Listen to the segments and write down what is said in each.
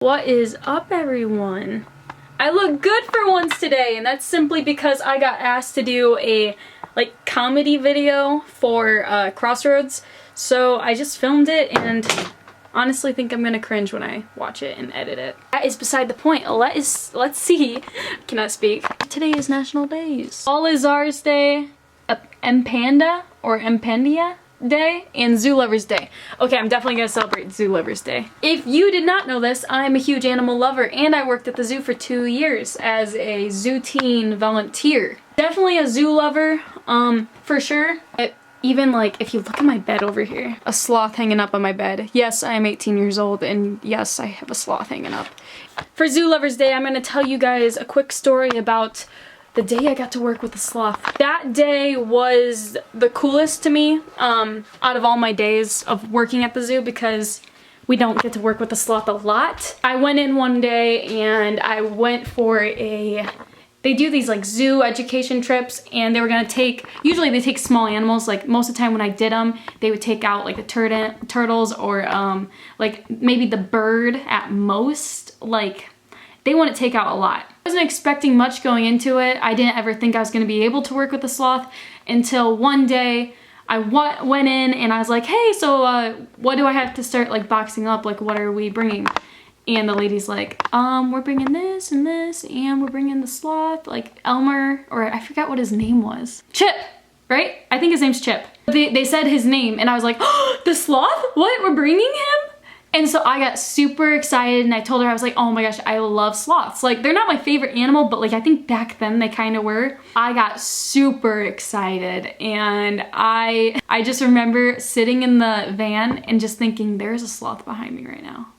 What is up, everyone? I look good for once today, and that's simply because I got asked to do a comedy video for Crossroads. So I just filmed it and honestly think I'm gonna cringe when I watch it and edit it. That is beside the point. Let's see. I cannot speak. Today is National Days. All is Ours Day, Empanda or Empandia Day, and Zoo Lovers Day. Okay, I'm definitely gonna celebrate Zoo Lovers Day. If you did not know this, I'm a huge animal lover and I worked at the zoo for 2 years as a zoo teen volunteer. Definitely a zoo lover, for sure. Even if you look at my bed over here, a sloth hanging up on my bed. Yes, I am 18 years old and yes, I have a sloth hanging up. For Zoo Lovers Day, I'm gonna tell you guys a quick story about the day I got to work with a sloth. That day was the coolest to me out of all my days of working at the zoo because we don't get to work with a sloth a lot. I went in one day and I went for they do these zoo education trips, and they were gonna usually they take small animals. Most of the time when I did them, they would take out the turtles or maybe the bird at most. They wouldn't take out a lot. I wasn't expecting much going into it. I didn't ever think I was gonna be able to work with a sloth until one day I went in and I was like, hey, so what do I have to start boxing up? What are we bringing? And the lady's like, we're bringing this and this, and we're bringing the sloth, Elmer, or I forgot what his name was. Chip, right? I think his name's Chip. They said his name and I was like, oh, the sloth? What, we're bringing him? And so I got super excited and I told her, I was like, oh my gosh, I love sloths. They're not my favorite animal, but I think back then they kind of were. I got super excited and I just remember sitting in the van and just thinking, there's a sloth behind me right now.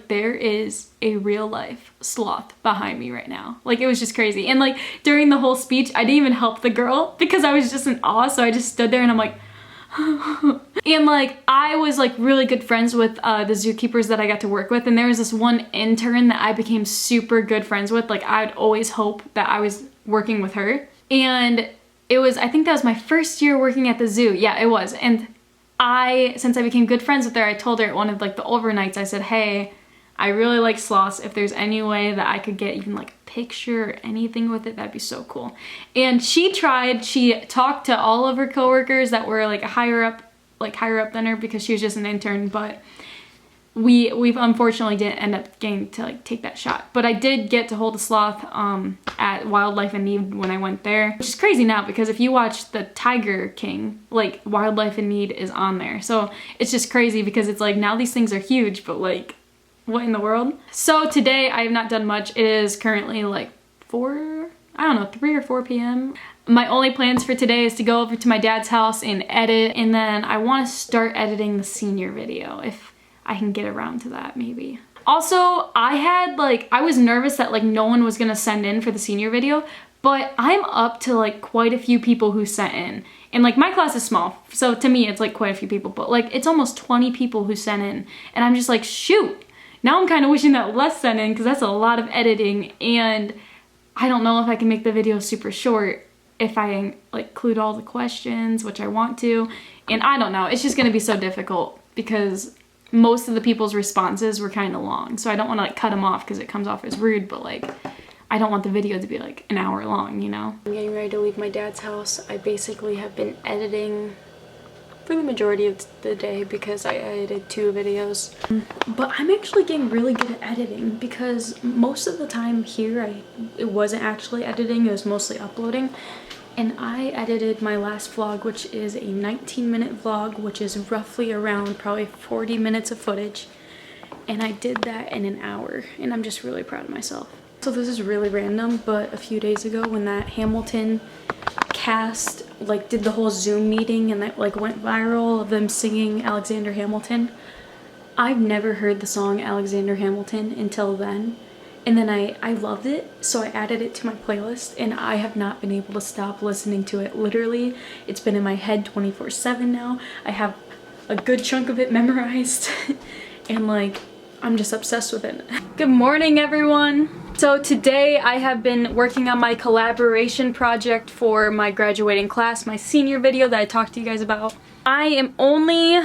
There is a real life sloth behind me right now. It was just crazy. And during the whole speech, I didn't even help the girl because I was just in awe. So I just stood there and I'm like, and I was really good friends with the zookeepers that I got to work with, and there was this one intern that I became super good friends with. I'd always hope that I was working with her, and I think that was my first year working at the zoo. Yeah, it was. And since I became good friends with her, I told her at one of the overnights, I said, hey, I really like sloths. If there's any way that I could get even a picture or anything with it, that'd be so cool. And she tried. She talked to all of her coworkers that were higher up than her because she was just an intern. But we've unfortunately didn't end up getting to take that shot. But I did get to hold a sloth at Wildlife in Need when I went there, which is crazy now because if you watch the Tiger King, Wildlife in Need is on there. So it's just crazy because it's now these things are huge, but what in the world? So today I have not done much. It is currently 3 or 4 p.m. My only plans for today is to go over to my dad's house and edit, and then I want to start editing the senior video if I can get around to that maybe. Also, I was nervous that no one was gonna send in for the senior video, but I'm up to quite a few people who sent in. And my class is small, so to me it's quite a few people, but it's almost 20 people who sent in. And I'm just shoot. Now I'm kind of wishing that less sent in because that's a lot of editing, and I don't know if I can make the video super short if I include all the questions, which I want to, and I don't know. It's just gonna be so difficult because most of the people's responses were kind of long, so I don't want to cut them off because it comes off as rude, but I don't want the video to be an hour long, you know? I'm getting ready to leave my dad's house. I basically have been editing for the majority of the day because I edited 2 videos. But I'm actually getting really good at editing because most of the time here it wasn't actually editing, it was mostly uploading. And I edited my last vlog, which is a 19-minute vlog, which is roughly around probably 40 minutes of footage. And I did that in an hour, and I'm just really proud of myself. So this is really random, but a few days ago when that Hamilton cast did the whole Zoom meeting and that went viral of them singing Alexander Hamilton, I've never heard the song Alexander Hamilton until then, and then I loved it, so I added it to my playlist, and I have not been able to stop listening to it. Literally, it's been in my head 24/7 now. I have a good chunk of it memorized and I'm just obsessed with it. Good morning, everyone. So today I have been working on my collaboration project for my graduating class, my senior video that I talked to you guys about. I am only,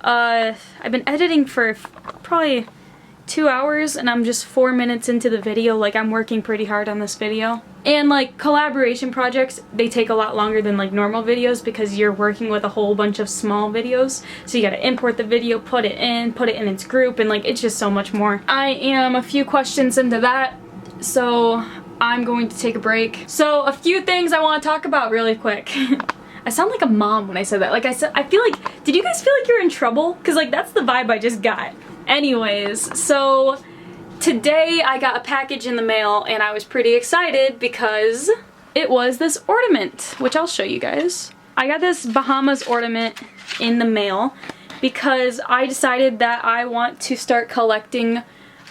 I've been editing for probably 2 hours and I'm just 4 minutes into the video. Like, I'm working pretty hard on this video. And like collaboration projects, they take a lot longer than like normal videos because you're working with a whole bunch of small videos. So you gotta import the video, put it in its group, and like it's just so much more. I am a few questions into that, so I'm going to take a break. So a few things I want to talk about really quick. I sound like a mom when I said that. Like I said, I feel like, did you guys feel like you're in trouble? Because like that's the vibe I just got. Anyways, so today I got a package in the mail and I was pretty excited because it was this ornament, which I'll show you guys. I got this Bahamas ornament in the mail because I decided that I want to start collecting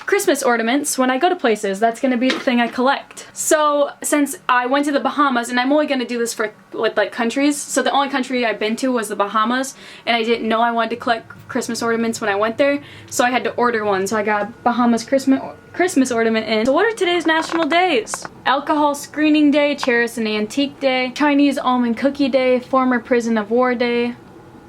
Christmas ornaments when I go to places. That's gonna be the thing I collect. So since I went to the Bahamas, and I'm only gonna do this for with like countries, so the only country I've been to was the Bahamas, and I didn't know I wanted to collect Christmas ornaments when I went there, so I had to order one. So I got Bahamas Christmas ornament in. So what are today's national days? Alcohol Screening Day, Cherish an Antique Day, Chinese Almond Cookie Day, Former Prison of War Day,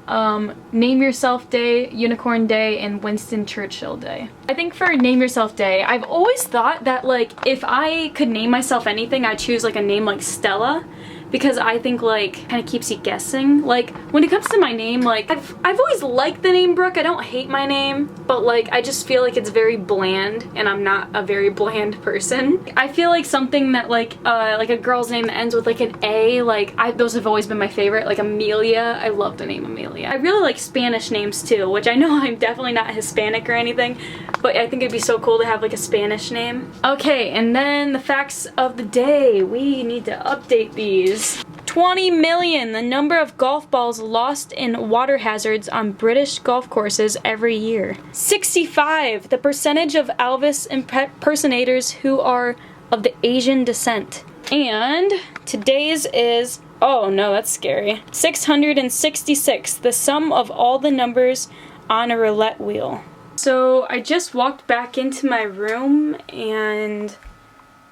Name Yourself Day, Unicorn Day, and Winston Churchill Day. I think for Name Yourself Day, I've always thought that like if I could name myself anything, I'd choose like a name like Stella, because I think like kind of keeps you guessing. Like when it comes to my name, like I've always liked the name Brooke. I don't hate my name, but like I just feel like it's very bland, and I'm not a very bland person. I feel like something that like a girl's name that ends with like an A, like those have always been my favorite. Like Amelia, I love the name Amelia. I really like Spanish names too, which I know I'm definitely not Hispanic or anything, but I think it'd be so cool to have like a Spanish name. Okay, and then the facts of the day. We need to update these. 20 million, the number of golf balls lost in water hazards on British golf courses every year. 65, the percentage of Elvis impersonators who are of the Asian descent. And today's is, oh no, that's scary. 666, the sum of all the numbers on a roulette wheel. So I just walked back into my room and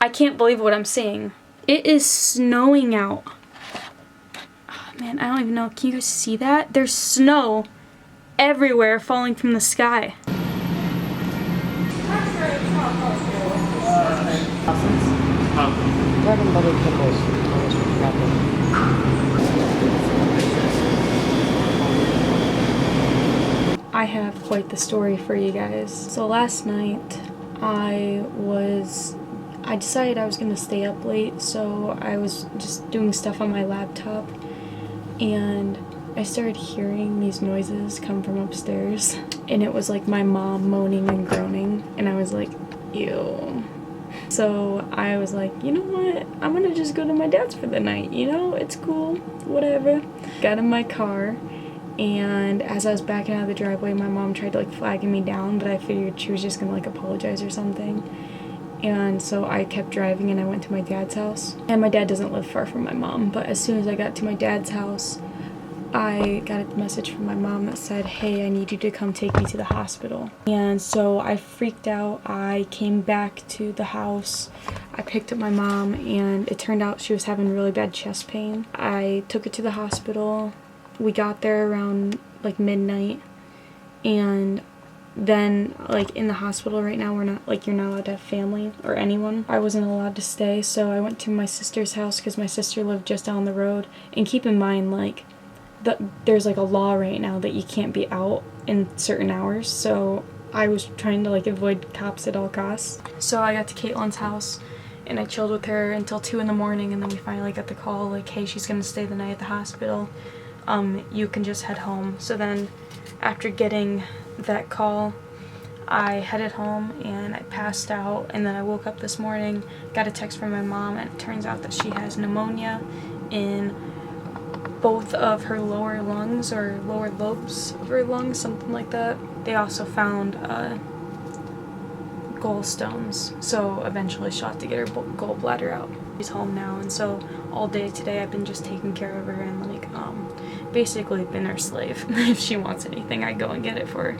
I can't believe what I'm seeing. It is snowing out. Oh man, I don't even know. Can you guys see that? There's snow everywhere falling from the sky. I have quite the story for you guys. So last night I decided I was gonna stay up late, so I was just doing stuff on my laptop and I started hearing these noises come from upstairs, and it was like my mom moaning and groaning, and I was like, ew. So I was like, you know what, I'm gonna just go to my dad's for the night, you know, it's cool, whatever. Got in my car, and as I was backing out of the driveway, my mom tried to like flagging me down, but I figured she was just gonna like apologize or something. And so I kept driving and I went to my dad's house. And my dad doesn't live far from my mom, but as soon as I got to my dad's house, I got a message from my mom that said, hey, I need you to come take me to the hospital. And so I freaked out. I came back to the house. I picked up my mom, and it turned out she was having really bad chest pain. I took her to the hospital. We got there around like midnight, and then like in the hospital right now, we're not like, you're not allowed to have family or anyone. I wasn't allowed to stay, so I went to my sister's house because my sister lived just down the road. And keep in mind, like there's like a law right now that you can't be out in certain hours, so I was trying to like avoid cops at all costs. So I got to Caitlin's house and I chilled with her until 2 in the morning, and then we finally got the call like, hey, she's gonna stay the night at the hospital, you can just head home. So then after getting that call, I headed home and I passed out, and then I woke up this morning, got a text from my mom, and it turns out that she has pneumonia in both of her lower lungs, or lower lobes of her lungs, something like that. They also found gallstones, so eventually she'll have to get her gallbladder out. She's home now, and so all day today I've been just taking care of her and like basically been her slave. If she wants anything, I go and get it for her.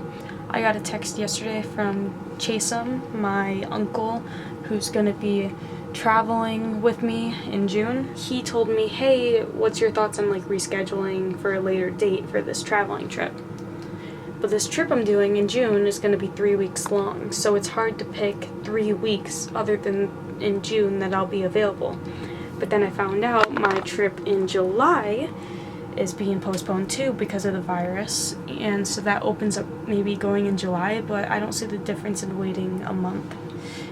I got a text yesterday from Chasem, my uncle, who's gonna be traveling with me in June. He told me, hey, what's your thoughts on like rescheduling for a later date for this traveling trip? But this trip I'm doing in June is going to be 3 weeks long, so it's hard to pick 3 weeks other than in June that I'll be available. But then I found out my trip in July is being postponed too because of the virus, and so that opens up maybe going in July, but I don't see the difference in waiting a month.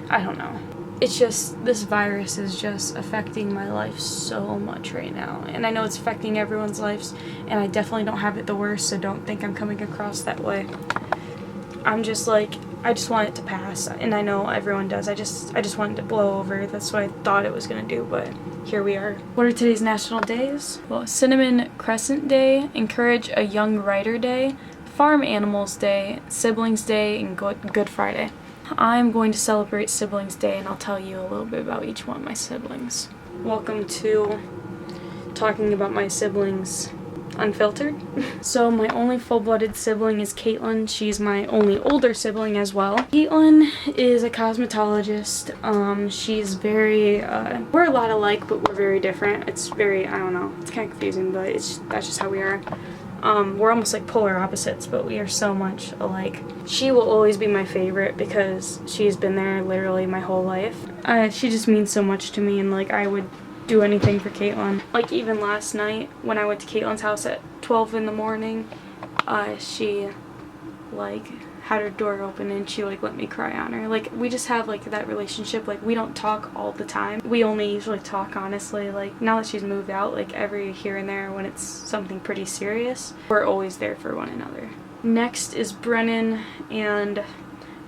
I don't know. It's just, this virus is just affecting my life so much right now, and I know it's affecting everyone's lives, and I definitely don't have it the worst, so don't think I'm coming across that way. I'm just like, I just want it to pass, and I know everyone does. I just want it to blow over. That's what I thought it was gonna do, but here we are. What are today's national days? Well, Cinnamon Crescent Day, Encourage a Young Writer Day, Farm Animals Day, Siblings Day, and Good Friday. I'm going to celebrate Siblings Day, and I'll tell you a little bit about each one of my siblings. Welcome to talking about my siblings unfiltered. So my only full-blooded sibling is Caitlin. She's my only older sibling as well. Caitlin is a cosmetologist. She's very, we're a lot alike, but we're very different. It's very, I don't know, it's kind of confusing, but that's just how we are. We're almost like polar opposites, but we are so much alike. She will always be my favorite because she's been there literally my whole life. She just means so much to me, and like I would do anything for Caitlin. Like even last night when I went to Caitlin's house at 12 in the morning, she like had her door open and she like let me cry on her. Like we just have like that relationship. Like we don't talk all the time. We only usually talk honestly. Like now that she's moved out, like every here and there when it's something pretty serious, we're always there for one another. Next is Brennan, and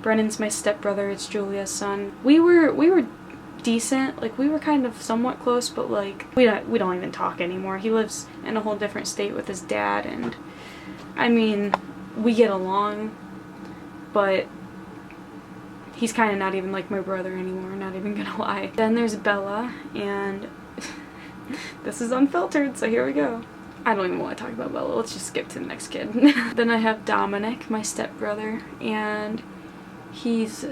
Brennan's my stepbrother. It's Julia's son. We were decent, like we were kind of somewhat close, but like we don't even talk anymore. He lives in a whole different state with his dad, and I mean we get along, but he's kind of not even like my brother anymore, not even gonna lie. Then there's Bella, and this is unfiltered, so here we go. I don't even want to talk about Bella, let's just skip to the next kid. Then I have Dominic, my stepbrother, and he's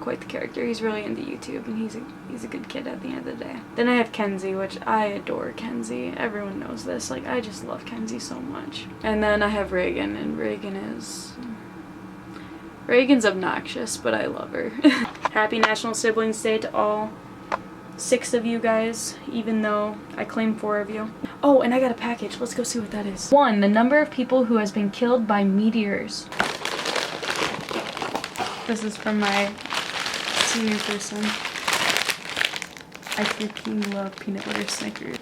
quite the character. He's really into YouTube, and he's a good kid at the end of the day. Then I have Kenzie, which I adore Kenzie. Everyone knows this. Like, I just love Kenzie so much. And then I have Reagan, and Reagan's obnoxious, but I love her. Happy National Siblings Day to all 6 of you guys, even though I claim 4 of you. Oh, and I got a package. Let's go see what that is. 1. The number of people who has been killed by meteors. This is from my senior person. I freaking love peanut butter Snickers.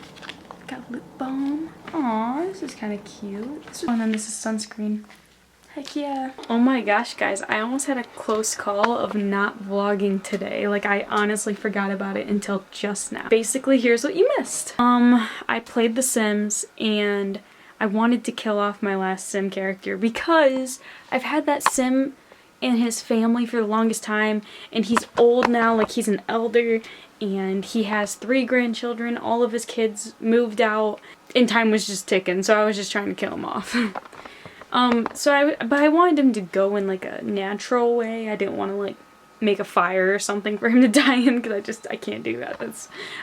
Got lip balm. Aw, this is kind of cute. Oh, and then this is sunscreen. Heck yeah. Oh my gosh, guys. I almost had a close call of not vlogging today. Like, I honestly forgot about it until just now. Basically, here's what you missed. I played The Sims, and I wanted to kill off my last Sim character because I've had that Sim and his family for the longest time, and he's old now, like he's an elder, and he has 3 grandchildren. All of his kids moved out, and time was just ticking, so I was just trying to kill him off. But I wanted him to go in like a natural way. I didn't want to like make a fire or something for him to die in, because I can't do that.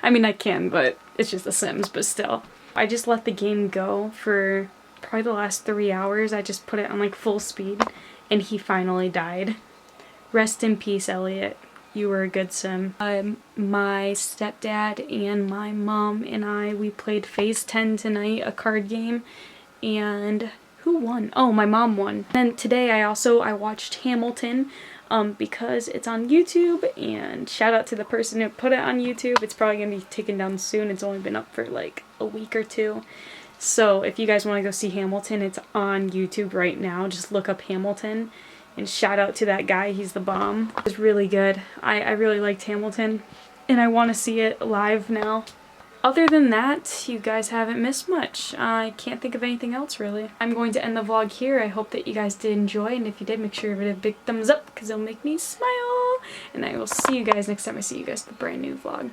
I mean I can, but it's just The Sims, but still. I just let the game go for probably the last 3 hours. I just put it on like full speed, and he finally died. Rest in peace, Elliot. You were a good Sim. My stepdad and my mom and we played Phase 10 tonight, a card game, and who won? Oh, my mom won. Then today I watched Hamilton because it's on YouTube, and shout out to the person who put it on YouTube. It's probably gonna be taken down soon. It's only been up for like a week or 2. So if you guys want to go see Hamilton, it's on YouTube right now. Just look up Hamilton, and shout out to that guy. He's the bomb. It was really good. I really liked Hamilton, and I want to see it live now. Other than that, you guys haven't missed much. I can't think of anything else really. I'm going to end the vlog here. I hope that you guys did enjoy, and if you did, make sure to give it a big thumbs up because it'll make me smile. And I will see you guys next time I see you guys with a brand new vlog.